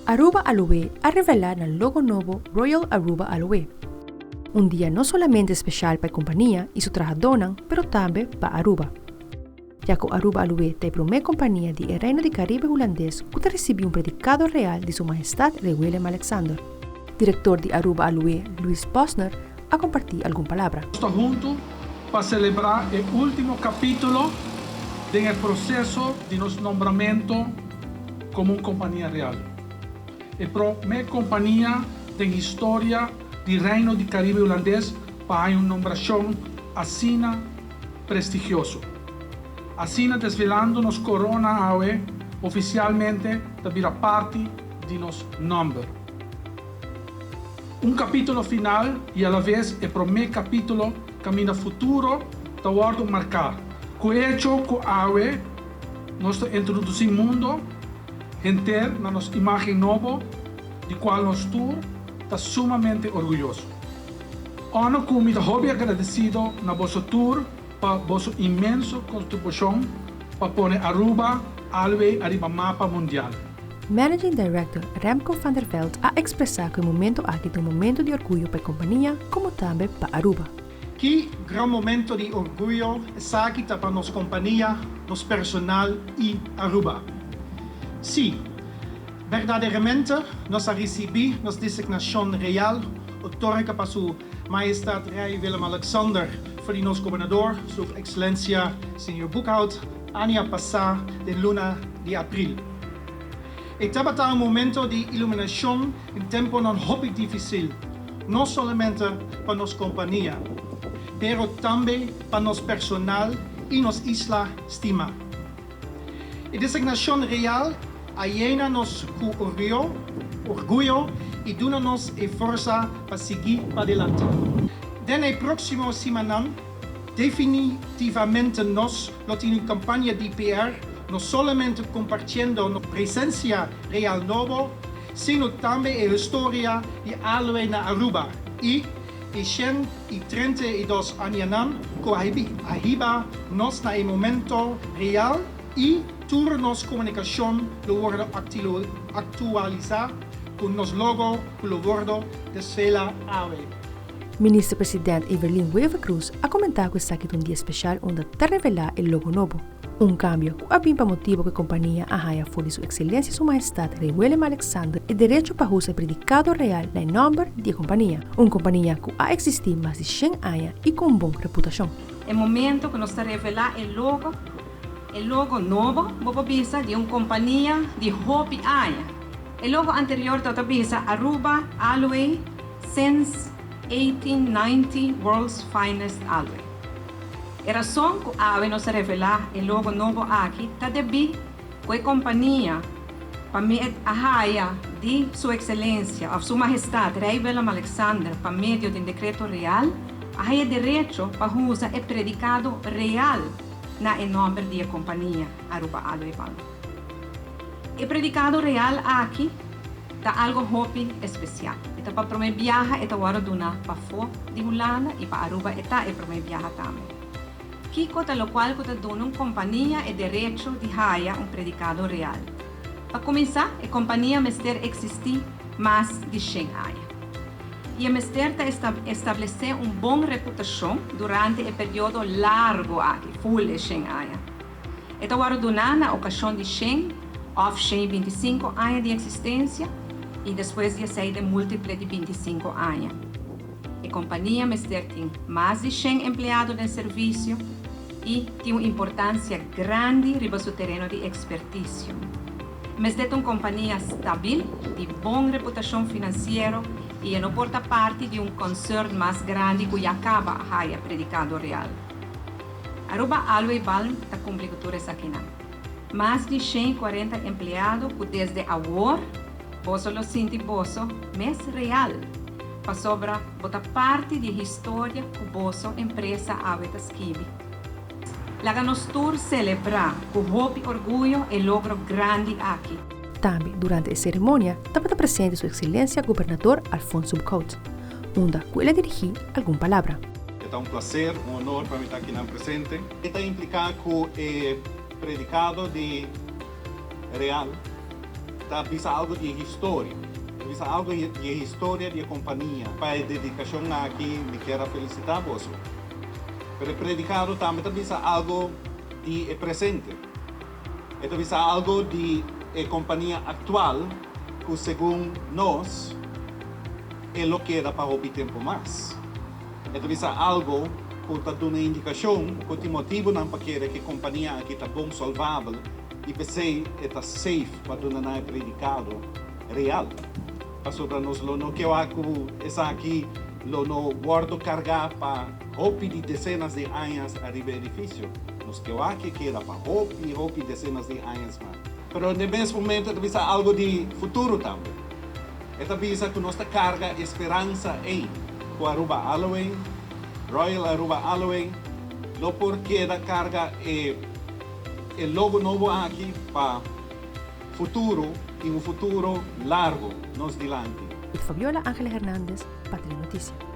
Aruba Aloe ha revelado el logo nuevo Royal Aruba Aloe. Un día no solamente especial para la compañía y su trabajadores, pero también para Aruba. Ya que Aruba Aloe es la primera compañía del Reino del Caribe holandés que recibió un predicado real de Su Majestad Rey Willem Alexander. Director de Aruba Aloe, Luis Bosner, ha compartido alguna palabra. Estamos juntos para celebrar el último capítulo del proceso de nuestro nombramiento como una compañía real. La primera compañía de la historia del Reino del Caribe holandés para una nombración así prestigiosa. Así desvelando nos corona ahora oficialmente de parte de nuestro nombre. Un capítulo final y a la vez el primer capítulo camino futuro da guardo marcar. Con hecho que ahora nos introducimos mundo enter na nuestra imagen nueva, de cual nos está sumamente orgulloso. Ano como me hobby agradecido na vosso tour para vosso inmenso contribución para poner Aruba Aloe arriba mapa mundial. Managing Director Remco van der Veld ha expresado que el momento aquí es un momento de orgullo para la compañía como también para Aruba. Que gran momento de orgullo es aquí para nuestra compañía, nuestro personal y Aruba. Sí, verdaderamente nos ha recibido nuestra designación real, otorgada para Su Majestad Rey Willem Alexander, voor de nuestro gobernador, Su Excelencia, Señor Boekhout, año pasado de luna de abril. Estaba un momento de iluminación en tiempo non hobby difícil, no solamente para nuestra compañía, pero también para nuestro personal y nuestra isla estima. La designación real llena nos con orgullo y dona-nos fuerza para seguir adelante. En la próxima semana, definitivamente nos tiene una campaña de PR, no solamente compartiendo nuestra presencia real nueva, sino también la historia de Aloe na Aruba. Y 132 años que arriba nos na un momento real y turnos comunicación lo worden actualizar con nos logo con lo bordo de Svela Aloe. Minister-president Evelyn Wever-Cruz ha comentado que está aquí un día especial donde te revela el logo nuevo. Un cambio que ha para motivo que la compañía haya por Su Excelencia Su Majestad Rey Willem Alexander el derecho para usar el predicado real en nombre de la compañía. Una compañía que ha existido más de 100 años y con buena reputación. El momento que nos revela el logo nuevo, vamos a de una compañía de hobby años. El logo anterior todavía Aruba Aloe since 1890 World's Finest Aloe. La razón que Aloe nos revela el logo nuevo aquí está debido a la compañía para de Su Excelencia o Su Majestad Rey Willem Alexander por medio de un decreto real haya derecho para usar el predicado real en nombre de la compañía Aruba Aloe Balm. El predicado real aquí está algo hobby especial. Está para el primer viaje, está ahora para fora de Holanda y para Aruba está el primer viaje también. Kiko lo cual que dona una compañía el derecho de haya un predicado real. Para comenzar, la compañía mester existir más de 100 años. Y el mester establecer una buena reputación durante el periodo largo aquí, full de 100 años. Esta ahora dona na ocasión de 100 o 125 años de existencia y después de ser de múltiple de 25 años. La compañía mester tiene más de 100 empleados en servicio y tiene una importancia grande en su terreno de experticio. Mester es una compañía estable, de buena reputación financiera y no porta parte de un concern más grande que acaba de predicado real. Aruba Aloe Balm está cumpliendo aquí. Más de 140 empleados que desde ahora, vos lo siente vos, mes real, para sobra bota parte de la historia que vos empresa Aloe escribe. La ganostur celebra con hobby orgullo el logro grande aquí. También durante la ceremonia estaba presente Su Excelencia Gobernador Alfonso Boekhout, donde él dirigí alguna palabra. Es un placer, un honor para mí estar aquí presente. Está implicado con el predicado de real tá bisa algo de história. Bisa algo de história de companhia. Para a dedicação aqui, me quero felicitar você. Pero predicado também tá bisa algo de presente. Então bisa algo de companhia atual, que segundo nós, é o que era para o tempo mais. Então bisa algo que está dando uma indicação, que tem motivo não para que a companhia aqui está bom, salvável, e pensei está safe para dar predicado real. Para nós, não que eu acho essa aqui, não guardo carregar para roupa de dezenas de anos arriba do edifício. Nós que eu acho que era para roupa dezenas de anos mais. Mas no mesmo momento, é algo de futuro também. É visa que nossa carga esperança em com Aruba Halloween, Royal Aruba Halloween, não porque da carga é logo novo aqui para futuro e um futuro largo nos dilante. With Fabiola Ángeles Hernández, Patria Noticia.